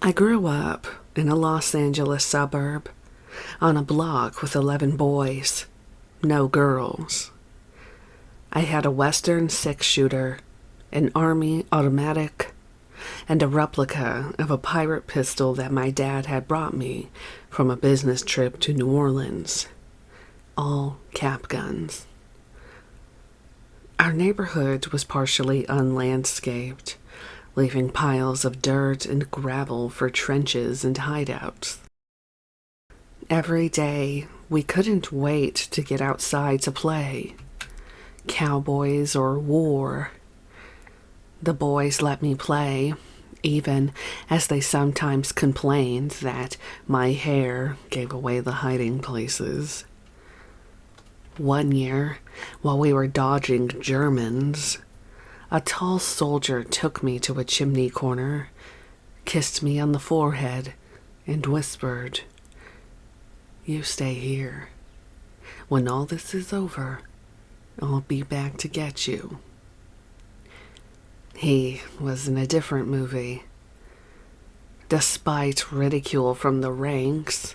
I grew up in a Los Angeles suburb on a block with 11 boys, no girls. I had a Western six-shooter, an Army automatic, and a replica of a pirate pistol that my dad had brought me from a business trip to New Orleans. All cap guns. Our neighborhood was partially unlandscaped, leaving piles of dirt and gravel for trenches and hideouts. Every day, we couldn't wait to get outside to play. Cowboys or war. The boys let me play, even as they sometimes complained that my hair gave away the hiding places. One year, while we were dodging Germans, a tall soldier took me to a chimney corner, kissed me on the forehead, and whispered, "You stay here. When all this is over, I'll be back to get you." He was in a different movie. Despite ridicule from the ranks,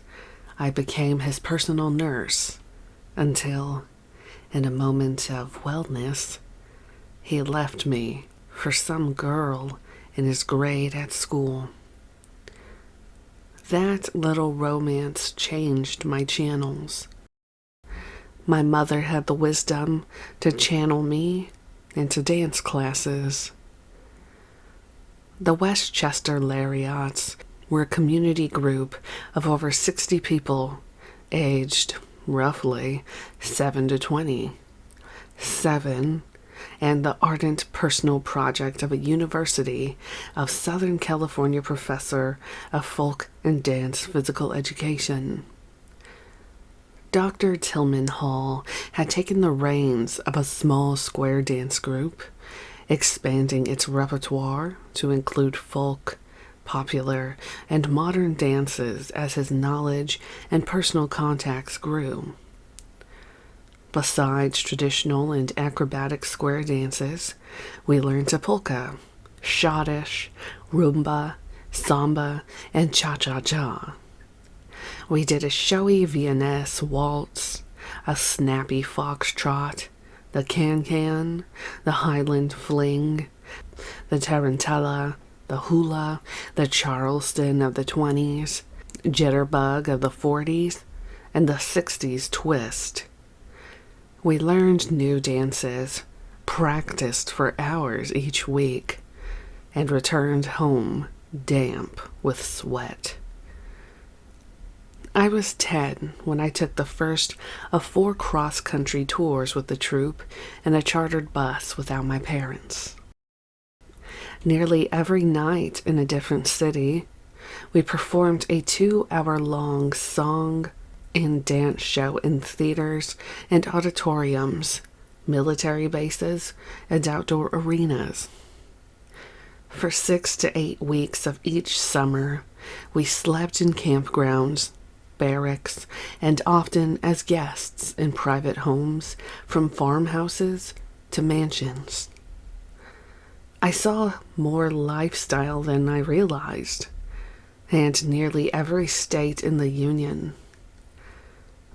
I became his personal nurse until, in a moment of wellness, he left me for some girl in his grade at school. That little romance changed my channels. My mother had the wisdom to channel me into dance classes. The Westchester Lariots were a community group of over 60 people, aged roughly 7 to 20. 7, and the ardent personal project of a University of Southern California professor of folk and dance physical education. Dr. Tillman Hall had taken the reins of a small square dance group, expanding its repertoire to include folk, popular, and modern dances as his knowledge and personal contacts grew. Besides traditional and acrobatic square dances, we learned a polka, schottisch, rumba, samba, and cha-cha-cha. We did a showy Viennese waltz, a snappy foxtrot, the can-can, the Highland fling, the tarantella, the hula, the Charleston of the 20s, jitterbug of the 40s, and the 60s twist. We learned new dances, practiced for hours each week, and returned home damp with sweat. I was 10 when I took the first of 4 cross-country tours with the troupe in a chartered bus without my parents. Nearly every night in a different city, we performed a 2-hour-long song and dance show in theaters and auditoriums, military bases, and outdoor arenas. For 6 to 8 weeks of each summer, we slept in campgrounds, barracks, and often as guests in private homes, from farmhouses to mansions. I saw more lifestyle than I realized, and nearly every state in the Union.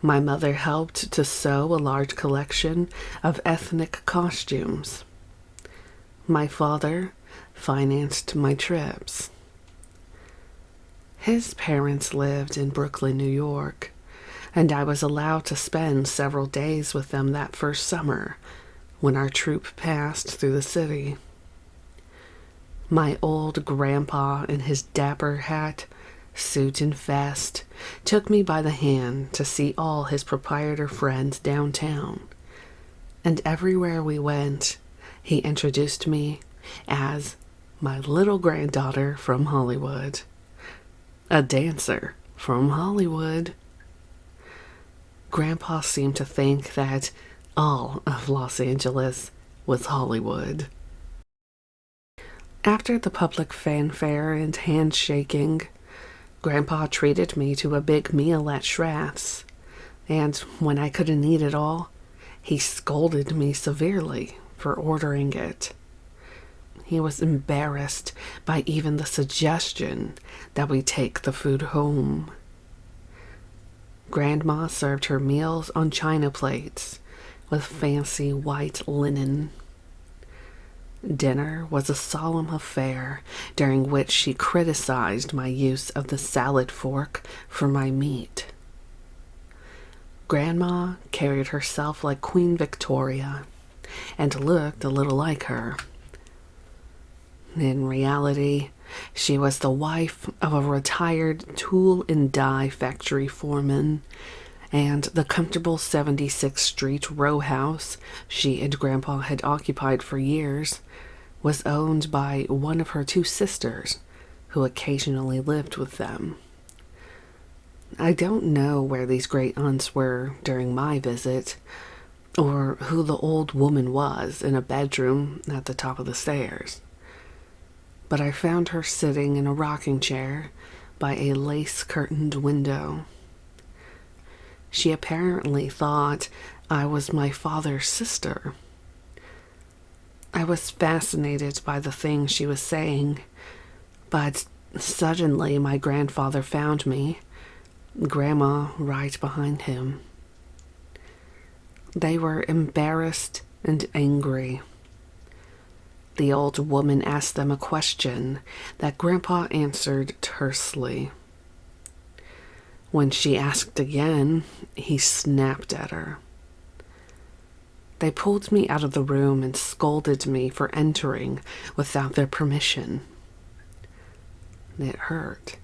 My mother helped to sew a large collection of ethnic costumes. My father financed my trips. His parents lived in Brooklyn, New York, and I was allowed to spend several days with them that first summer when our troupe passed through the city. My old grandpa in his dapper hat, suit and vest, took me by the hand to see all his proprietor friends downtown, and everywhere we went, he introduced me as my little granddaughter from Hollywood. A dancer from Hollywood. Grandpa seemed to think that all of Los Angeles was Hollywood. After the public fanfare and handshaking, Grandpa treated me to a big meal at Schratt's, and when I couldn't eat it all, he scolded me severely for ordering it. he was embarrassed by even the suggestion that we take the food home. Grandma served her meals on china plates with fancy white linen. Dinner was a solemn affair during which she criticized my use of the salad fork for my meat. Grandma carried herself like Queen Victoria and looked a little like her. In reality, she was the wife of a retired tool and die factory foreman, and the comfortable 76th Street row house she and Grandpa had occupied for years was owned by one of her two sisters, who occasionally lived with them. I don't know where these great aunts were during my visit, or who the old woman was in a bedroom at the top of the stairs, but I found her sitting in a rocking chair by a lace-curtained window. She apparently thought I was my father's sister. I was fascinated by the things she was saying, but suddenly my grandfather found me, Grandma right behind him. They were embarrassed and angry. The old woman asked them a question that Grandpa answered tersely. When she asked again, he snapped at her. They pulled me out of the room and scolded me for entering without their permission. It hurt.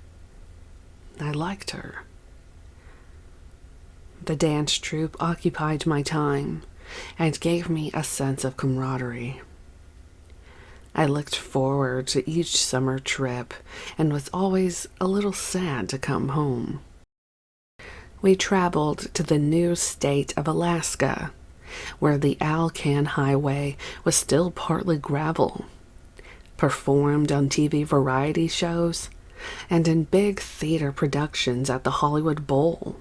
I liked her. The dance troupe occupied my time and gave me a sense of camaraderie. I looked forward to each summer trip and was always a little sad to come home. We traveled to the new state of Alaska, where the Alcan Highway was still partly gravel, performed on TV variety shows, and in big theater productions at the Hollywood Bowl,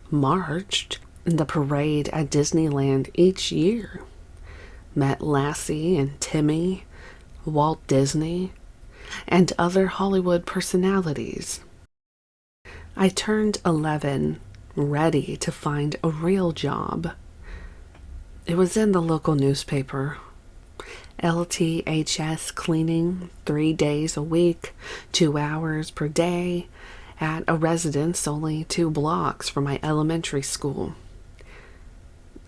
marched in the parade at Disneyland each year, met Lassie and Timmy, Walt Disney, and other Hollywood personalities. I turned 11, ready to find a real job. It was in the local newspaper. LTHS cleaning 3 days a week, 2 hours per day, at a residence only 2 blocks from my elementary school.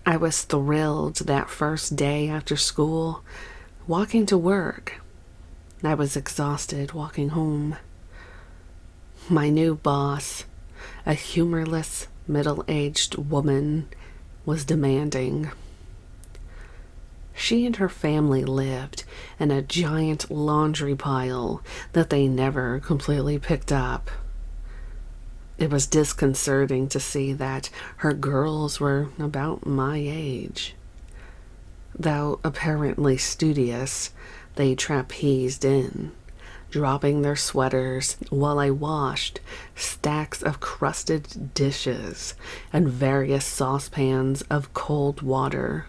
I was thrilled that first day after school, walking to work. I was exhausted walking home. My new boss, a humorless, middle-aged woman, was demanding. She and her family lived in a giant laundry pile that they never completely picked up. It was disconcerting to see that her girls were about my age. Though apparently studious, they trapezed in, dropping their sweaters while I washed stacks of crusted dishes and various saucepans of cold water,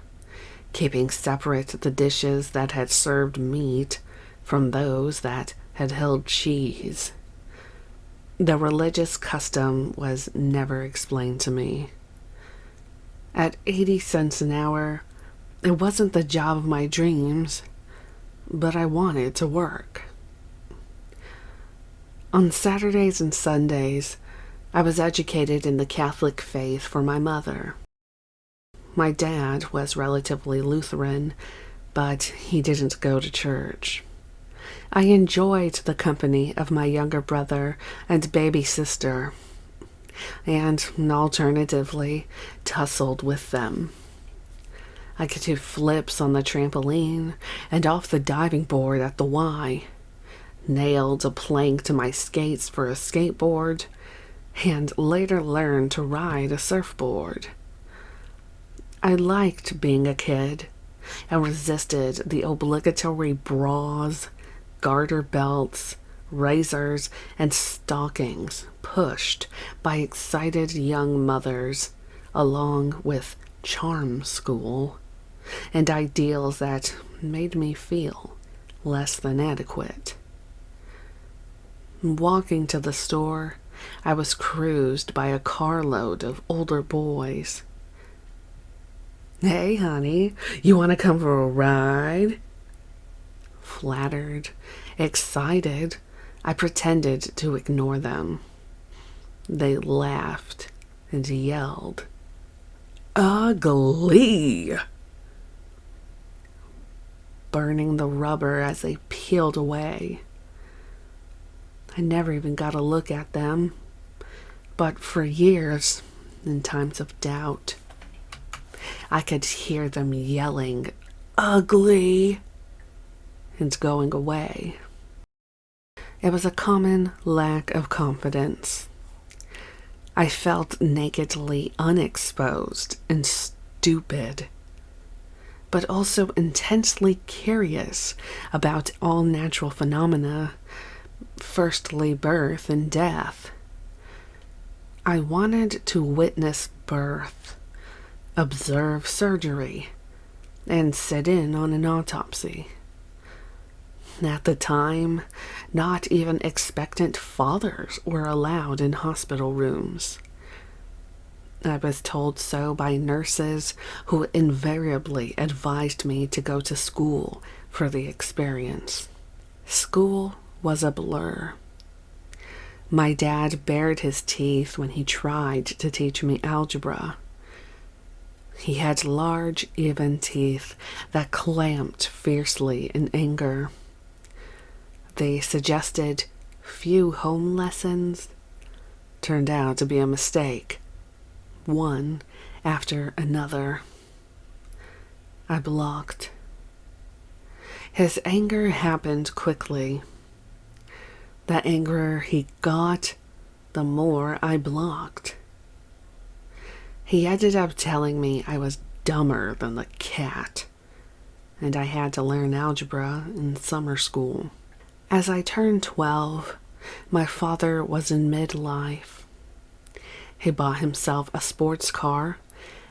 keeping separate the dishes that had served meat from those that had held cheese. The religious custom was never explained to me. At 80 cents an hour, it wasn't the job of my dreams, but I wanted to work. On Saturdays and Sundays, I was educated in the Catholic faith for my mother. My dad was relatively Lutheran, but he didn't go to church. I enjoyed the company of my younger brother and baby sister, and alternatively tussled with them. I could do flips on the trampoline and off the diving board at the Y, nailed a plank to my skates for a skateboard, and later learned to ride a surfboard. I liked being a kid and resisted the obligatory bras, garter belts, razors, and stockings pushed by excited young mothers, along with charm school and ideals that made me feel less than adequate. Walking to the store, I was cruised by a carload of older boys. "Hey, honey, you want to come for a ride?" Flattered, excited, I pretended to ignore them. They laughed and yelled, "Ugly!" burning the rubber as they peeled away. I never even got a look at them, but for years, in times of doubt, I could hear them yelling, "Ugly!" and going away. It was a common lack of confidence. I felt nakedly unexposed and stupid, but also intensely curious about all natural phenomena, firstly birth and death. I wanted to witness birth, observe surgery, and sit in on an autopsy. At the time, not even expectant fathers were allowed in hospital rooms. I was told so by nurses who invariably advised me to go to school for the experience. School was a blur. My dad bared his teeth when he tried to teach me algebra. He had large, even teeth that clamped fiercely in anger. They suggested few home lessons turned out to be a mistake, one after another. I blocked. His anger happened quickly. The angrier he got, the more I blocked. He ended up telling me I was dumber than the cat, and I had to learn algebra in summer school. As I turned 12, my father was in midlife. He bought himself a sports car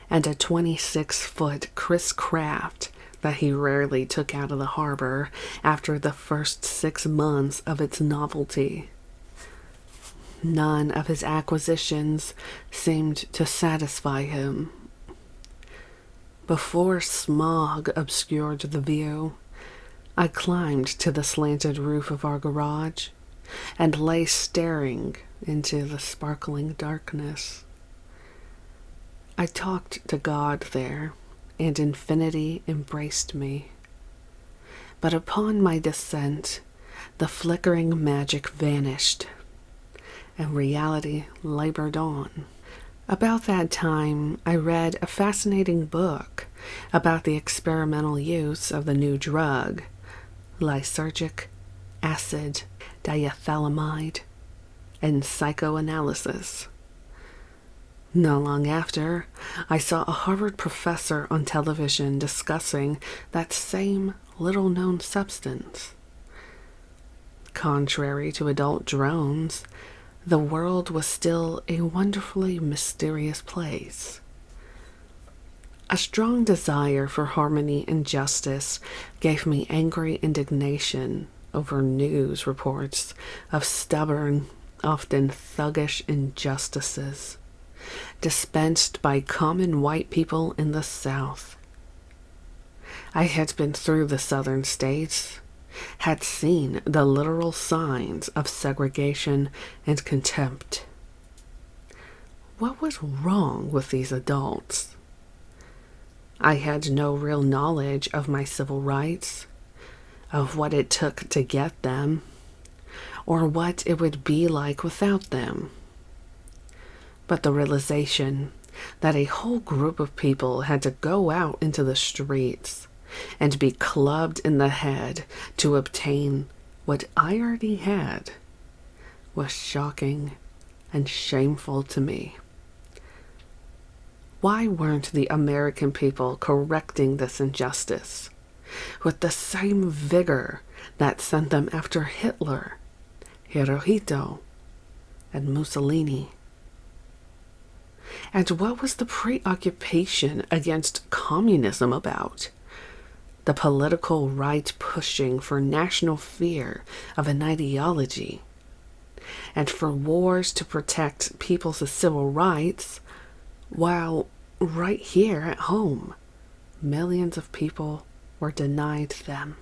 and a 26-foot Chris Craft that he rarely took out of the harbor after the first 6 months of its novelty. None of his acquisitions seemed to satisfy him. Before smog obscured the view, I climbed to the slanted roof of our garage and lay staring into the sparkling darkness. I talked to God there, and infinity embraced me. But upon my descent, the flickering magic vanished, and reality labored on. About that time, I read a fascinating book about the experimental use of the new drug, lysergic acid diethylamide, and psychoanalysis. Not long after, I saw a Harvard professor on television discussing that same little-known substance. Contrary to adult drones, the world was still a wonderfully mysterious place. A strong desire for harmony and justice gave me angry indignation over news reports of stubborn, often thuggish injustices dispensed by common white people in the South. I had been through the southern states, had seen the literal signs of segregation and contempt. What was wrong with these adults? I had no real knowledge of my civil rights, of what it took to get them, or what it would be like without them. But the realization that a whole group of people had to go out into the streets and be clubbed in the head to obtain what I already had was shocking and shameful to me. Why weren't the American people correcting this injustice with the same vigor that sent them after Hitler, Hirohito, and Mussolini? And what was the preoccupation against communism about? the political right pushing for national fear of an ideology, and for wars to protect people's civil rights, while right here at home, millions of people were denied them.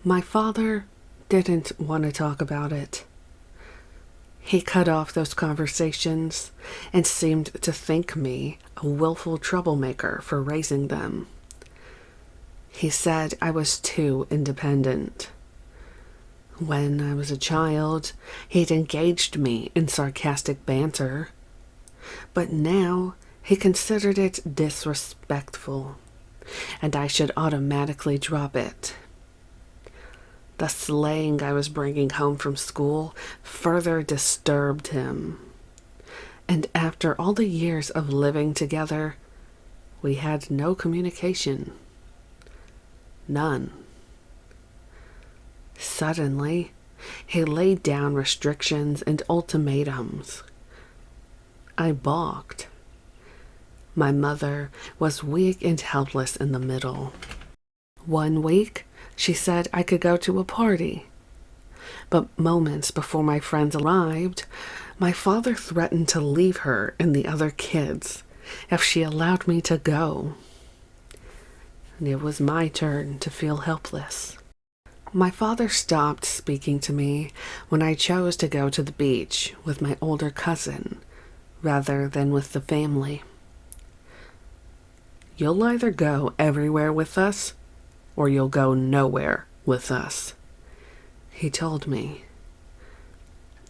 My father didn't want to talk about it. He cut off those conversations and seemed to think me a willful troublemaker for raising them. He said I was too independent. When I was a child, he'd engaged me in sarcastic banter, but now he considered it disrespectful, and I should automatically drop it. The slang I was bringing home from school further disturbed him. And after all the years of living together, we had no communication. None. Suddenly, he laid down restrictions and ultimatums. I balked. My mother was weak and helpless in the middle. One week, she said I could go to a party. But moments before my friends arrived, my father threatened to leave her and the other kids if she allowed me to go. And it was my turn to feel helpless. My father stopped speaking to me when I chose to go to the beach with my older cousin rather than with the family. You'll either go everywhere with us or you'll go nowhere with us, he told me.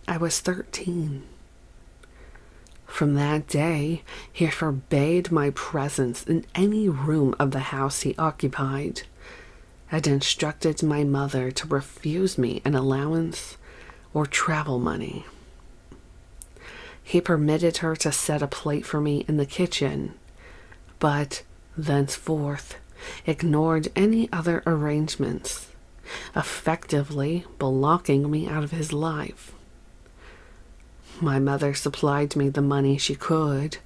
I was 13. From that day, he forbade my presence in any room of the house he occupied, and instructed my mother to refuse me an allowance or travel money. He permitted her to set a plate for me in the kitchen, but thenceforth ignored any other arrangements, effectively blocking me out of his life. My mother supplied me the money she could,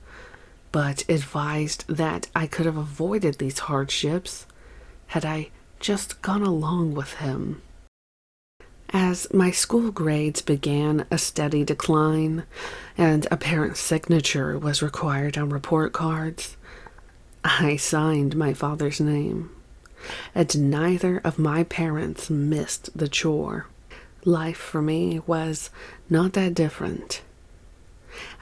but advised that I could have avoided these hardships had I just gone along with him. As my school grades began a steady decline and a parent's signature was required on report cards, I signed my father's name, and neither of my parents missed the chore. Life for me was not that different.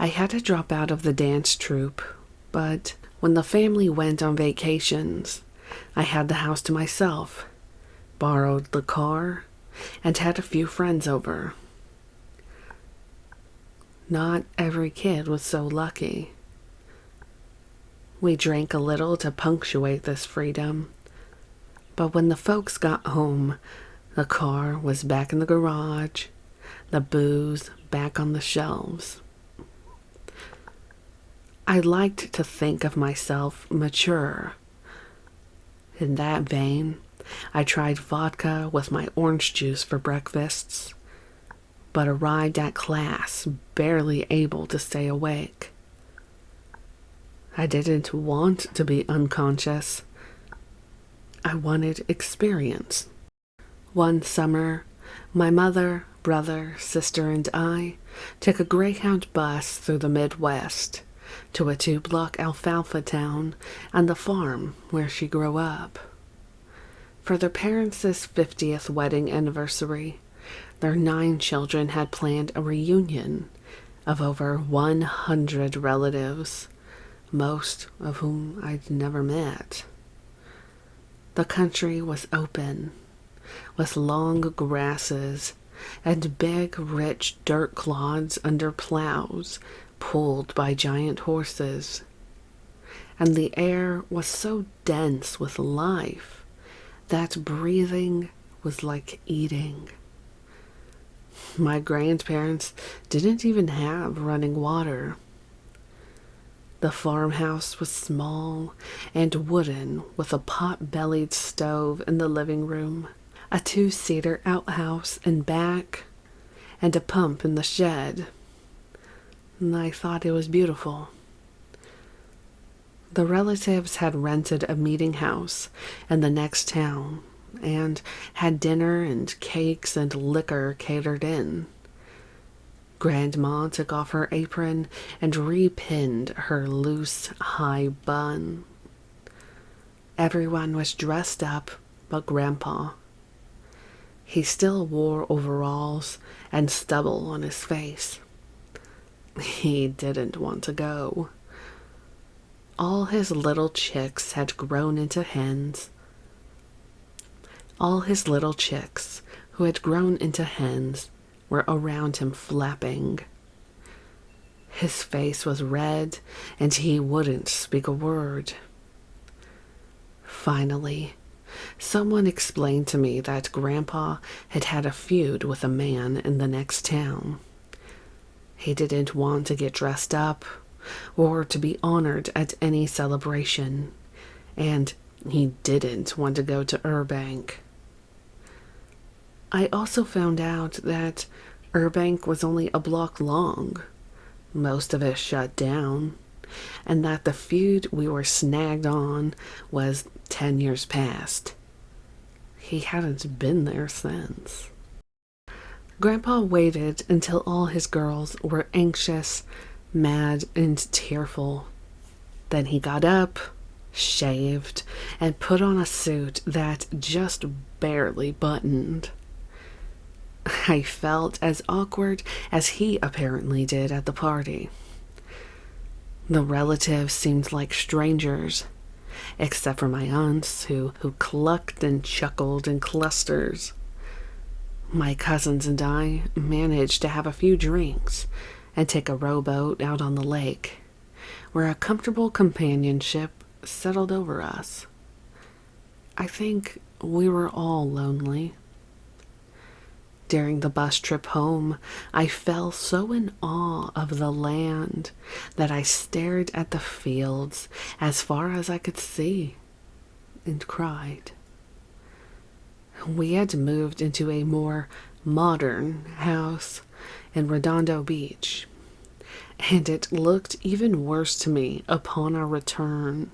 I had to drop out of the dance troupe, but when the family went on vacations, I had the house to myself, borrowed the car, and had a few friends over. Not every kid was so lucky. We drank a little to punctuate this freedom, but when the folks got home, the car was back in the garage, the booze back on the shelves. I liked to think of myself mature. In that vein, I tried vodka with my orange juice for breakfasts, but arrived at class barely able to stay awake. I didn't want to be unconscious. I wanted experience. One summer, my mother, brother, sister, and I took a Greyhound bus through the Midwest to a 2-block alfalfa town and the farm where she grew up. For their parents' 50th wedding anniversary, their 9 children had planned a reunion of over 100 relatives, most of whom I'd never met. The country was open, with long grasses and big, rich dirt clods under plows pulled by giant horses, and the air was so dense with life that breathing was like eating. My grandparents didn't even have running water. The farmhouse was small and wooden, with a pot-bellied stove in the living room, a 2-seater outhouse in back, and a pump in the shed. And I thought it was beautiful. The relatives had rented a meeting house in the next town and had dinner and cakes and liquor catered in. Grandma took off her apron and repinned her loose, high bun. Everyone was dressed up but Grandpa. He still wore overalls and stubble on his face. He didn't want to go. All his little chicks had grown into hens. All his little chicks, who had grown into hens, were around him flapping. His face was red, and he wouldn't speak a word. Finally, someone explained to me that Grandpa had had a feud with a man in the next town. He didn't want to get dressed up or to be honored at any celebration, and he didn't want to go to Burbank. I also found out that Burbank was only a block long, most of it shut down, and that the feud we were snagged on was 10 years past. He hadn't been there since. Grandpa waited until all his girls were anxious, mad, and tearful. Then he got up, shaved, and put on a suit that just barely buttoned. I felt as awkward as he apparently did at the party. The relatives seemed like strangers, except for my aunts who clucked and chuckled in clusters. My cousins and I managed to have a few drinks and take a rowboat out on the lake, where a comfortable companionship settled over us. I think we were all lonely. During the bus trip home, I fell so in awe of the land that I stared at the fields as far as I could see and cried. We had moved into a more modern house in Redondo Beach, and it looked even worse to me upon our return.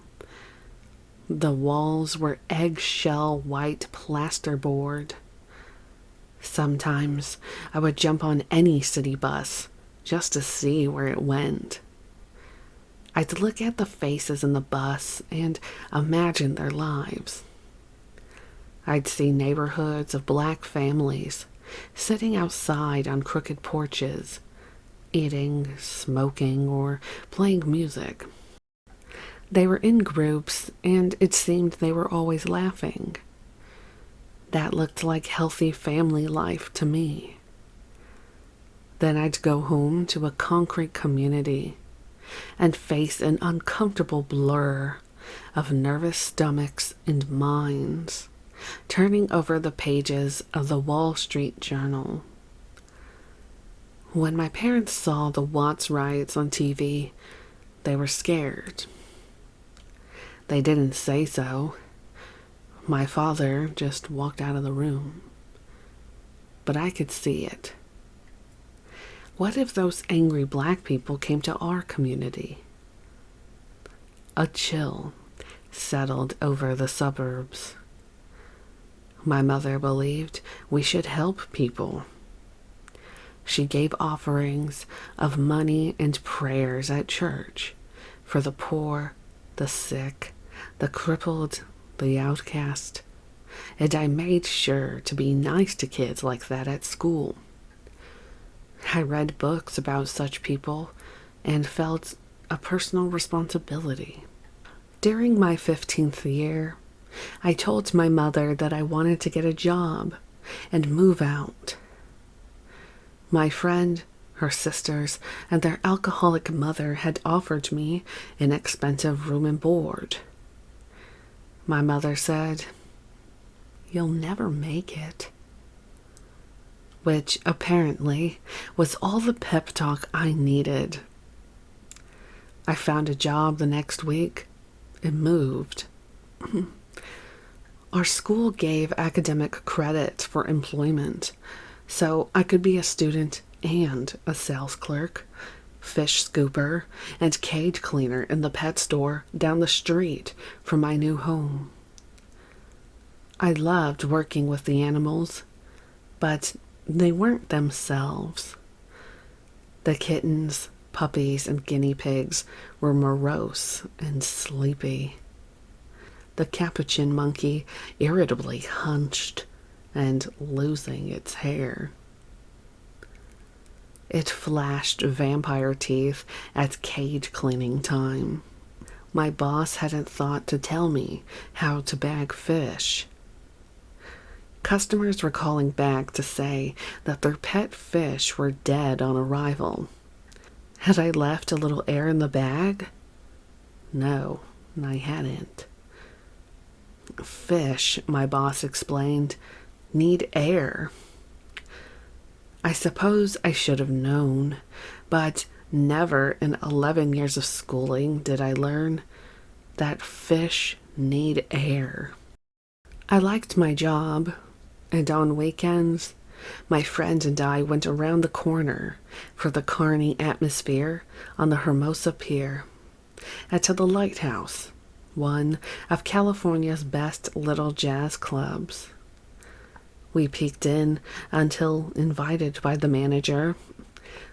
The walls were eggshell white plasterboard. Sometimes I would jump on any city bus just to see where it went. I'd look at the faces in the bus and imagine their lives. I'd see neighborhoods of black families sitting outside on crooked porches, eating, smoking, or playing music. They were in groups, and it seemed they were always laughing. That looked like healthy family life to me. Then I'd go home to a concrete community and face an uncomfortable blur of nervous stomachs and minds turning over the pages of the Wall Street Journal. When my parents saw the Watts riots on TV, they were scared. They didn't say so. My father just walked out of the room. But I could see it. What if those angry black people came to our community? A chill settled over the suburbs. My mother believed we should help people. She gave offerings of money and prayers at church for the poor, the sick, the crippled, the outcast, and I made sure to be nice to kids like that at school. I read books about such people and felt a personal responsibility. During my 15th year, I told my mother that I wanted to get a job and move out. My friend, her sisters, and their alcoholic mother had offered me an expensive room and board. My mother said, "You'll never make it," which apparently was all the pep talk I needed. I found a job the next week and moved. Our school gave academic credit for employment, so I could be a student and a sales clerk fish scooper, and cage cleaner in the pet store down the street from my new home. I loved working with the animals, but they weren't themselves. The kittens, puppies, and guinea pigs were morose and sleepy. The capuchin monkey irritably hunched and losing its hair. It flashed vampire teeth at cage cleaning time. My boss hadn't thought to tell me how to bag fish. Customers were calling back to say that their pet fish were dead on arrival. Had I left a little air in the bag? No, I hadn't. Fish, my boss explained, need air. I suppose I should have known, but never in 11 years of schooling did I learn that fish need air. I liked my job, and on weekends, my friend and I went around the corner for the carny atmosphere on the Hermosa Pier and to the Lighthouse, one of California's best little jazz clubs. We peeked in until invited by the manager,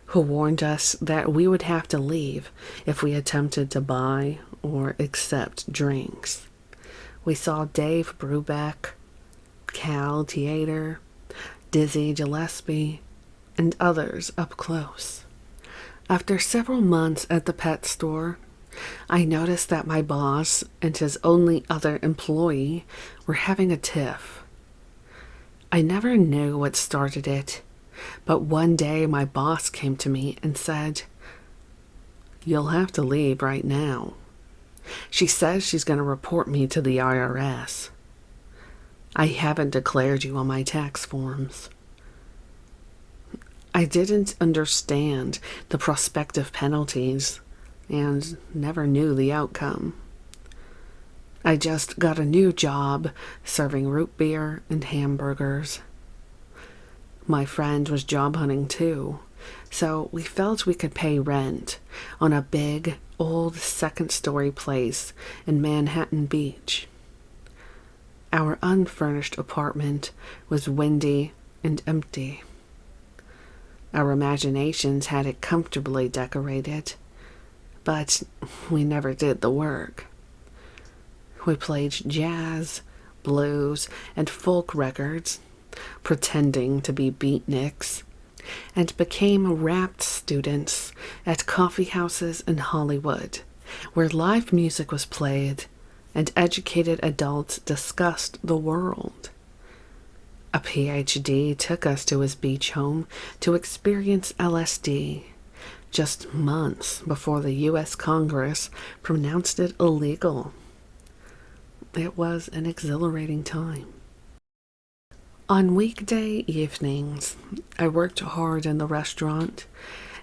who warned us that we would have to leave if we attempted to buy or accept drinks. We saw Dave Brubeck, Cal Theater, Dizzy Gillespie, and others up close. After several months at the pet store, I noticed that my boss and his only other employee were having a tiff. I never knew what started it, but one day my boss came to me and said, "You'll have to leave right now. She says she's going to report me to the IRS. I haven't declared you on my tax forms." I didn't understand the prospective penalties and never knew the outcome. I just got a new job serving root beer and hamburgers. My friend was job hunting too, so we felt we could pay rent on a big, old second-story place in Manhattan Beach. Our unfurnished apartment was windy and empty. Our imaginations had it comfortably decorated, but we never did the work. We played jazz, blues, and folk records, pretending to be beatniks, and became rapt students at coffee houses in Hollywood, where live music was played and educated adults discussed the world. A PhD took us to his beach home to experience LSD, just months before the U.S. Congress pronounced it illegal. It was an exhilarating time. On weekday evenings, I worked hard in the restaurant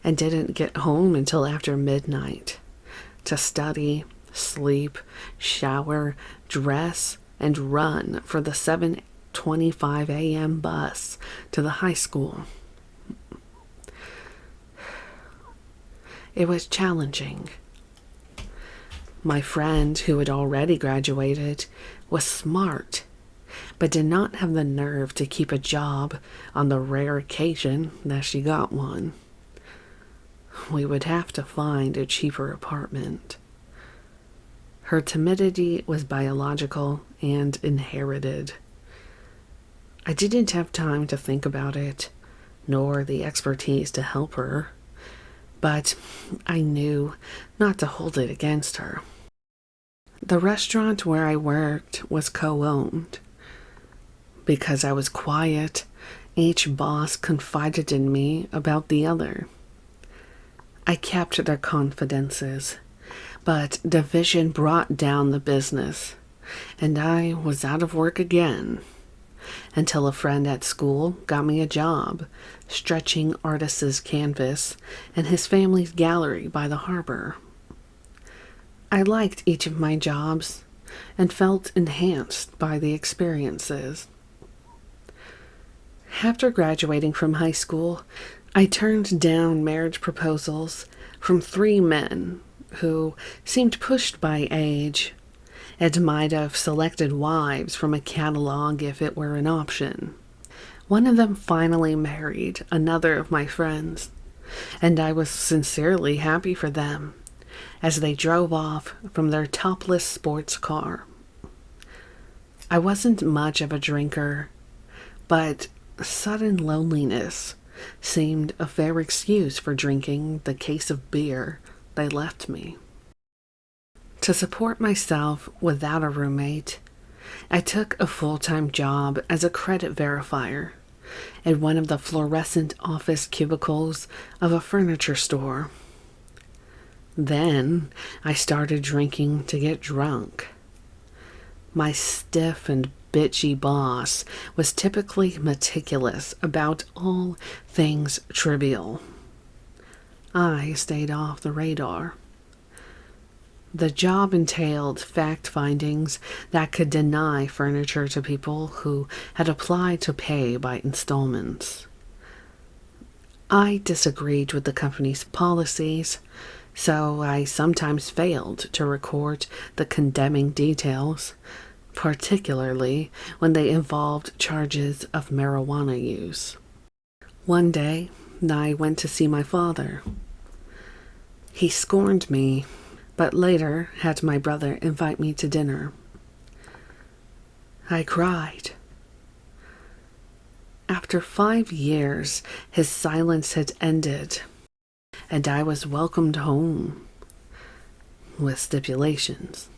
and didn't get home until after midnight to study, sleep, shower, dress, and run for the 7:25 a.m. bus to the high school. It was challenging. My friend, who had already graduated, was smart, but did not have the nerve to keep a job on the rare occasion that she got one. We would have to find a cheaper apartment. Her timidity was biological and inherited. I didn't have time to think about it, nor the expertise to help her, but I knew not to hold it against her. The restaurant where I worked was co-owned. Because I was quiet, each boss confided in me about the other. I kept their confidences, but division brought down the business, and I was out of work again, until a friend at school got me a job stretching artist's canvas in his family's gallery by the harbor. I liked each of my jobs and felt enhanced by the experiences. After graduating from high school, I turned down marriage proposals from 3 men who seemed pushed by age and might have selected wives from a catalog if it were an option. One of them finally married another of my friends, and I was sincerely happy for them as they drove off from their topless sports car. I wasn't much of a drinker, but sudden loneliness seemed a fair excuse for drinking the case of beer they left me. To support myself without a roommate, I took a full-time job as a credit verifier at one of the fluorescent office cubicles of a furniture store. Then I started drinking to get drunk. My stiff and bitchy boss was typically meticulous about all things trivial. I stayed off the radar. The job entailed fact findings that could deny furniture to people who had applied to pay by installments. I disagreed with the company's policies, so I sometimes failed to record the condemning details, particularly when they involved charges of marijuana use. One day, I went to see my father. He scorned me, but later had my brother invite me to dinner. I cried. After 5 years, his silence had ended, and I was welcomed home, with stipulations.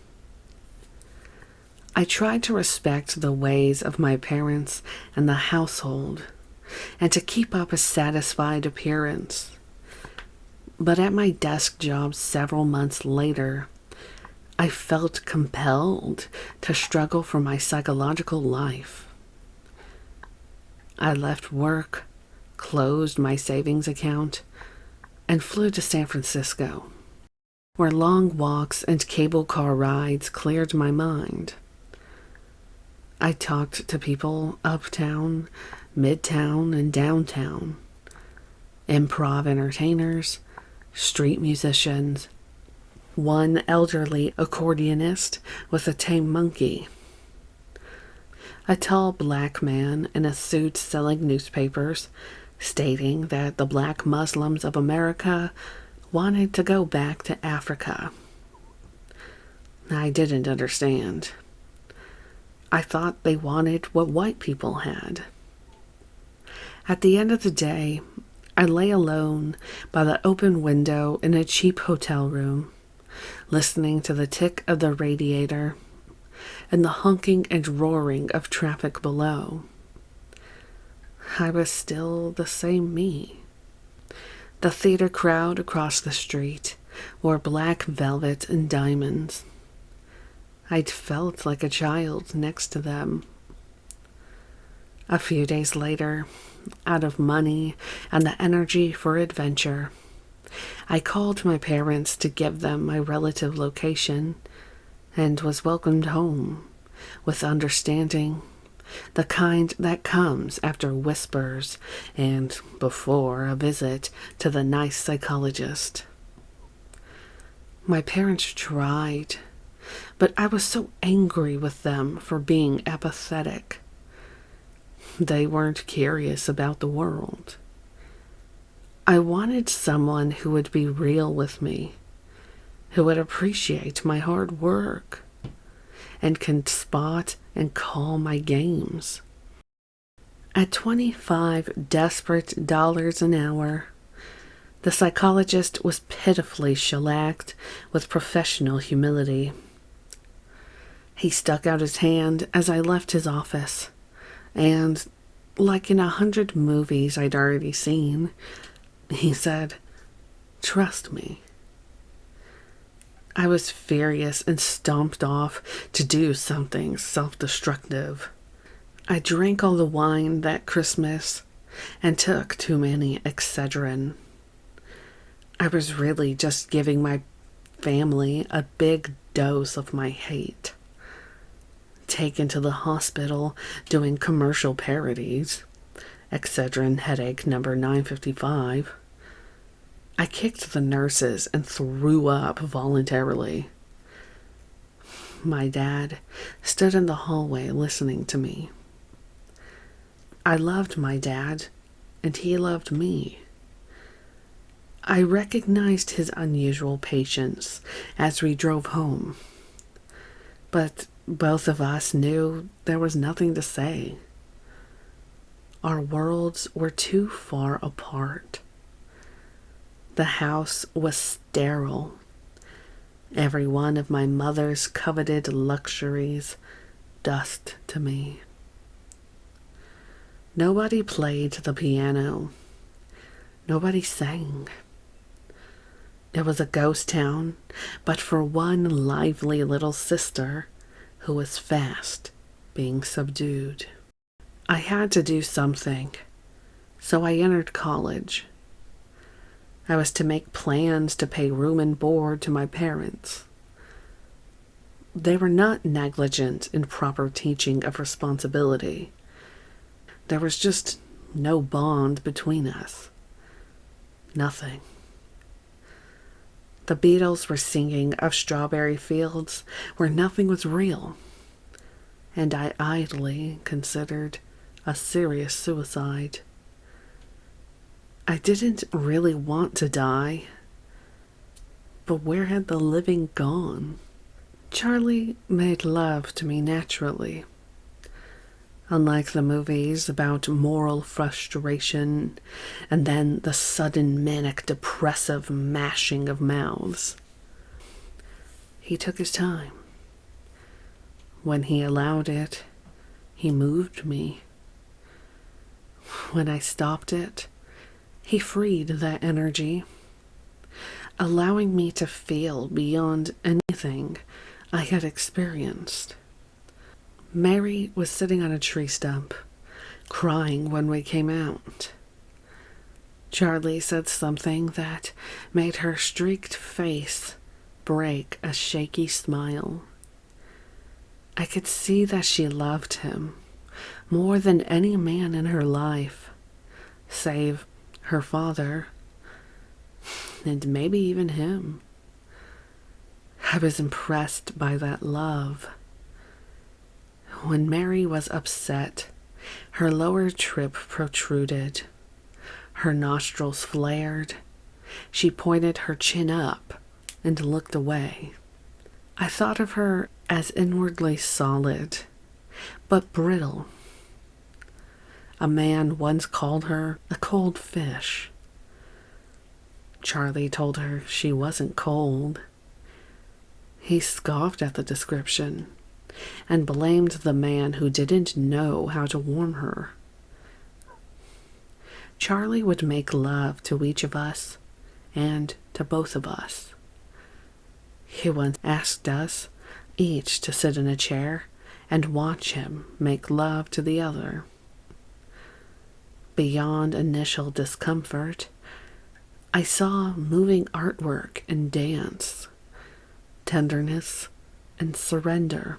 I tried to respect the ways of my parents and the household, and to keep up a satisfied appearance. But at my desk job several months later, I felt compelled to struggle for my psychological life. I left work, closed my savings account, and flew to San Francisco, where long walks and cable car rides cleared my mind. I talked to people uptown, midtown, and downtown, improv entertainers, street musicians, one elderly accordionist with a tame monkey, a tall black man in a suit selling newspapers, stating that the black Muslims of America wanted to go back to Africa. I didn't understand. I thought they wanted what white people had. At the end of the day, I lay alone by the open window in a cheap hotel room, listening to the tick of the radiator and the honking and roaring of traffic below. I was still the same me. The theater crowd across the street wore black velvet and diamonds. I'd felt like a child next to them. A few days later, out of money and the energy for adventure, I called my parents to give them my relative location and was welcomed home with understanding, the kind that comes after whispers and before a visit to the nice psychologist. My parents tried, but I was so angry with them for being apathetic. They weren't curious about the world. I wanted someone who would be real with me, who would appreciate my hard work, and can spot and call my games. At $25 desperate an hour, the psychologist was pitifully shellacked with professional humility. He stuck out his hand as I left his office, and, like in 100 movies I'd already seen, he said, "Trust me." I was furious and stomped off to do something self-destructive. I drank all the wine that Christmas and took too many Excedrin. I was really just giving my family a big dose of my hate. Taken to the hospital doing commercial parodies, Excedrin headache number 955. I kicked the nurses and threw up voluntarily. My dad stood in the hallway listening to me. I loved my dad, and he loved me. I recognized his unusual patience as we drove home, but both of us knew there was nothing to say. Our worlds were too far apart. The house was sterile. Every one of my mother's coveted luxuries dust to me. Nobody played the piano. Nobody sang. It was a ghost town, but for one lively little sister who was fast being subdued. I had to do something, so I entered college. I was to make plans to pay room and board to my parents. They were not negligent in proper teaching of responsibility. There was just no bond between us. Nothing. The Beatles were singing of strawberry fields where nothing was real, and I idly considered a serious suicide. I didn't really want to die, but where had the living gone? Charlie made love to me naturally. Unlike the movies about moral frustration and then the sudden manic depressive mashing of mouths. He took his time. When he allowed it, he moved me. When I stopped it, he freed that energy, allowing me to feel beyond anything I had experienced. Mary was sitting on a tree stump, crying when we came out. Charlie said something that made her streaked face break a shaky smile. I could see that she loved him more than any man in her life, save her father, and maybe even him. I was impressed by that love. When Mary was upset, her lower trip protruded. Her nostrils flared. She pointed her chin up and looked away. I thought of her as inwardly solid, but brittle. A man once called her a cold fish. Charlie told her she wasn't cold. He scoffed at the description and blamed the man who didn't know how to warm her. Charlie would make love to each of us and to both of us. He once asked us each to sit in a chair and watch him make love to the other. Beyond initial discomfort, I saw moving artwork and dance, tenderness and surrender.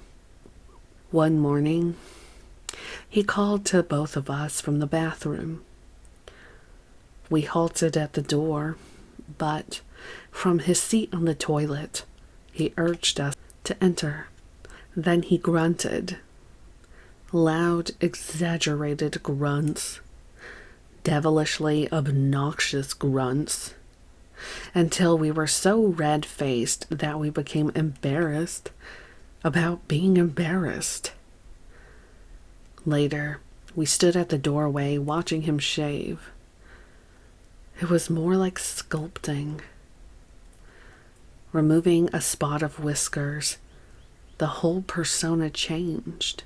One morning, he called to both of us from the bathroom. We halted at the door, but from his seat on the toilet, he urged us to enter. Then he grunted. Loud, exaggerated grunts. Devilishly obnoxious grunts, until we were so red-faced that we became embarrassed about being embarrassed. Later, we stood at the doorway watching him shave. It was more like sculpting. Removing a spot of whiskers, the whole persona changed.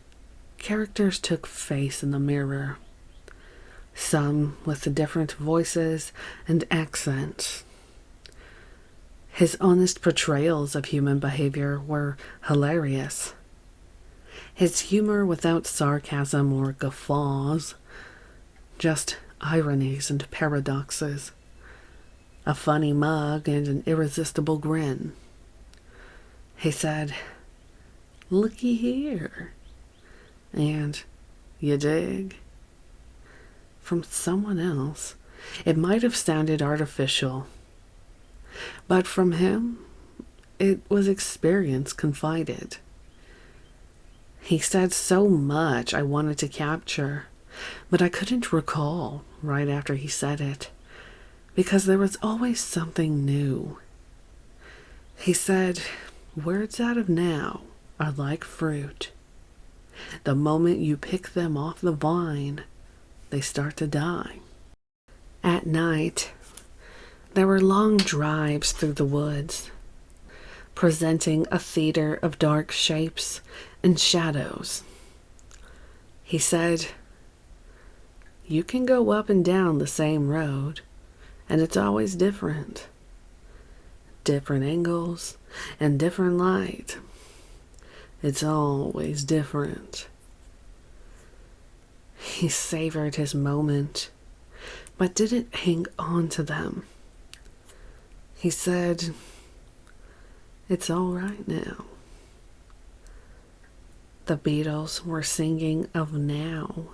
Characters took face in the mirror. Some with different voices and accents. His honest portrayals of human behavior were hilarious. His humor without sarcasm or guffaws, just ironies and paradoxes, a funny mug and an irresistible grin. He said, "Looky here," and "You dig?" from someone else, it might have sounded artificial. But from him, it was experience confided. He said so much I wanted to capture, but I couldn't recall right after he said it, because there was always something new. He said, words out of now are like fruit. The moment you pick them off the vine, they start to die. At night, there were long drives through the woods, presenting a theater of dark shapes and shadows. He said, you can go up and down the same road, and it's always different. Different angles and different light. It's always different. He savored his moment, but didn't hang on to them. He said, it's all right now. The Beatles were singing of now.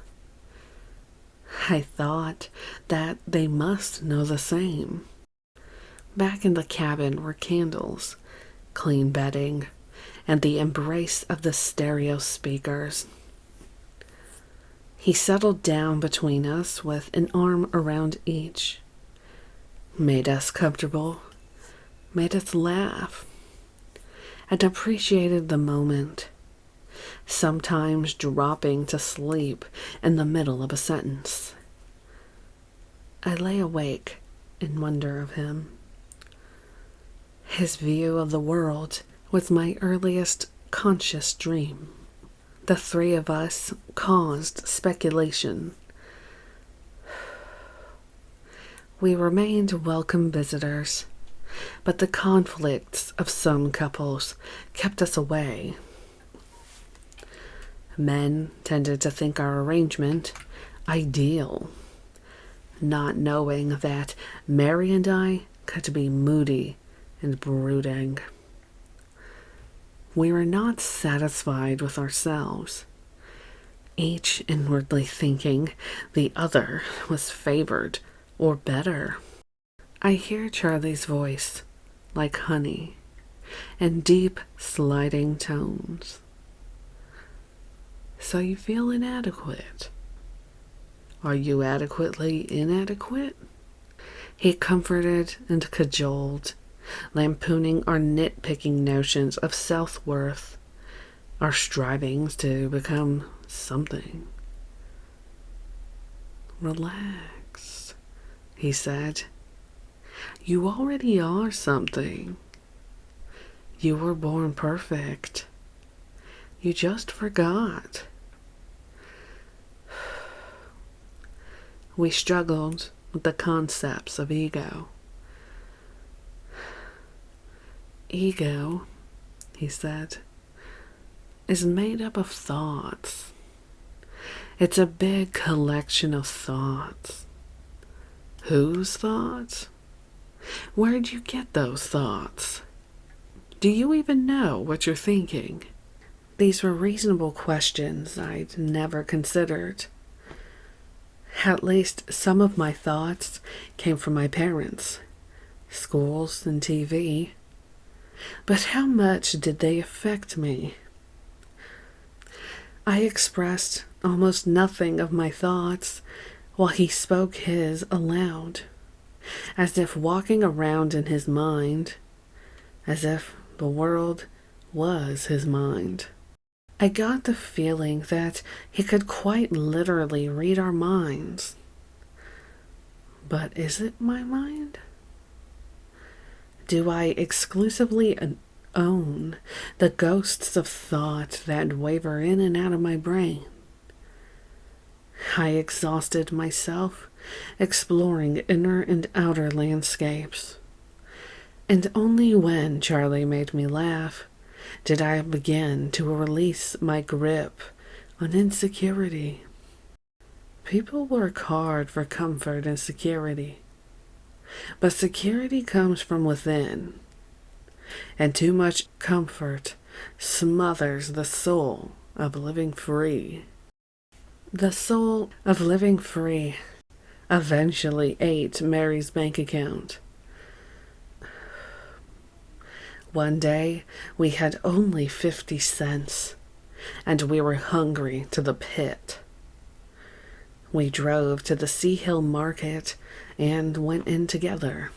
I thought that they must know the same. Back in the cabin were candles, clean bedding, and the embrace of the stereo speakers. He settled down between us with an arm around each, made us comfortable, made us laugh, and appreciated the moment, sometimes dropping to sleep in the middle of a sentence. I lay awake in wonder of him. His view of the world was my earliest conscious dream. The three of us caused speculation. We remained welcome visitors, but the conflicts of some couples kept us away. Men tended to think our arrangement ideal, not knowing that Mary and I could be moody and brooding. We were not satisfied with ourselves, each inwardly thinking the other was favored or better. I hear Charlie's voice like honey and deep sliding tones. So you feel inadequate. Are you adequately inadequate? He comforted and cajoled, lampooning our nitpicking notions of self-worth, our strivings to become something. Relax, he said. You already are something. You were born perfect. You just forgot. We struggled with the concepts of ego. Ego, he said, is made up of thoughts. It's a big collection of thoughts. Whose thoughts? Where'd you get those thoughts? Do you even know what you're thinking? These were reasonable questions I'd never considered. At least some of my thoughts came from my parents, schools, and TV. But how much did they affect me? I expressed almost nothing of my thoughts while he spoke his aloud, as if walking around in his mind, as if the world was his mind. I got the feeling that he could quite literally read our minds. But is it my mind? Do I exclusively own the ghosts of thought that waver in and out of my brain? I exhausted myself exploring inner and outer landscapes. And only when Charlie made me laugh did I begin to release my grip on insecurity. People work hard for comfort and security, but security comes from within, and too much comfort smothers the soul of living free. The soul of living free eventually ate Mary's bank account. One day, we had only 50 cents, and we were hungry to the pit. We drove to the Sea Hill Market and went in together.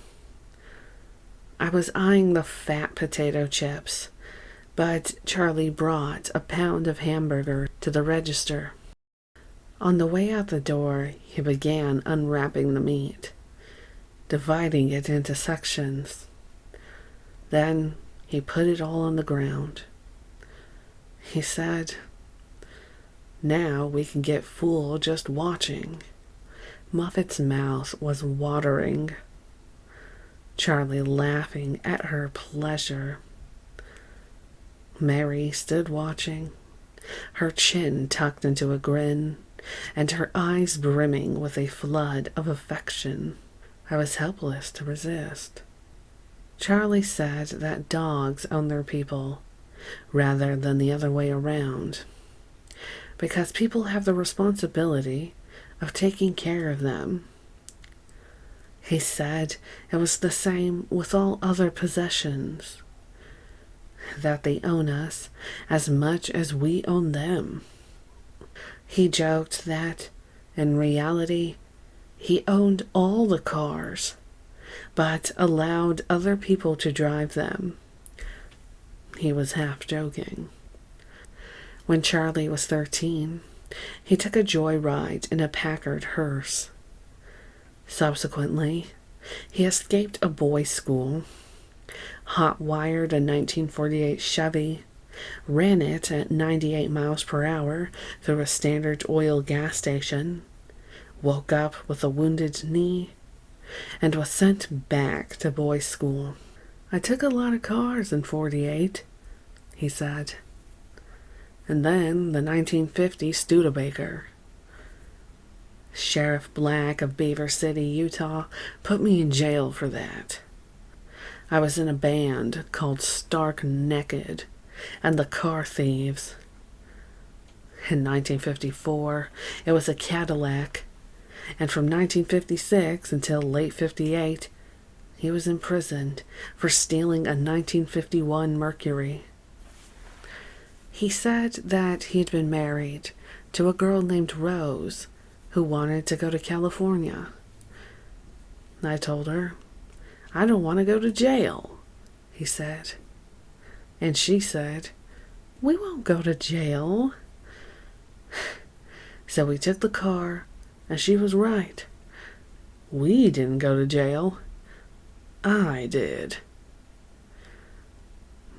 I was eyeing the fat potato chips, but Charlie brought a pound of hamburger to the register. On the way out the door, he began unwrapping the meat, dividing it into sections. Then he put it all on the ground. He said, "Now we can get full just watching." Muffet's mouth was watering, Charlie laughing at her pleasure. Mary stood watching, her chin tucked into a grin, and her eyes brimming with a flood of affection. I was helpless to resist. Charlie said that dogs own their people, rather than the other way around, because people have the responsibility of taking care of them. He said it was the same with all other possessions, that they own us as much as we own them. He joked that, in reality, he owned all the cars, but allowed other people to drive them. He was half joking. When Charlie was 13, he took a joyride in a Packard hearse. Subsequently, he escaped a boys' school, hot-wired a 1948 Chevy, ran it at 98 miles per hour through a Standard Oil gas station, woke up with a wounded knee, and was sent back to boys' school. "I took a lot of cars in 48, he said. And then the 1950 Studebaker. Sheriff Black of Beaver City, Utah, put me in jail for that. I was in a band called Stark Naked and the Car Thieves. In 1954, it was a Cadillac, and from 1956 until late 58, he was imprisoned for stealing a 1951 Mercury. He said that he'd been married to a girl named Rose who wanted to go to California. I told her, "I don't want to go to jail," he said. And she said, "We won't go to jail." So we took the car, and she was right. We didn't go to jail. I did.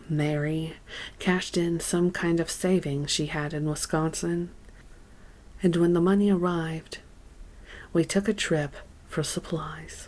Mary cashed in some kind of savings she had in Wisconsin, and when the money arrived, we took a trip for supplies.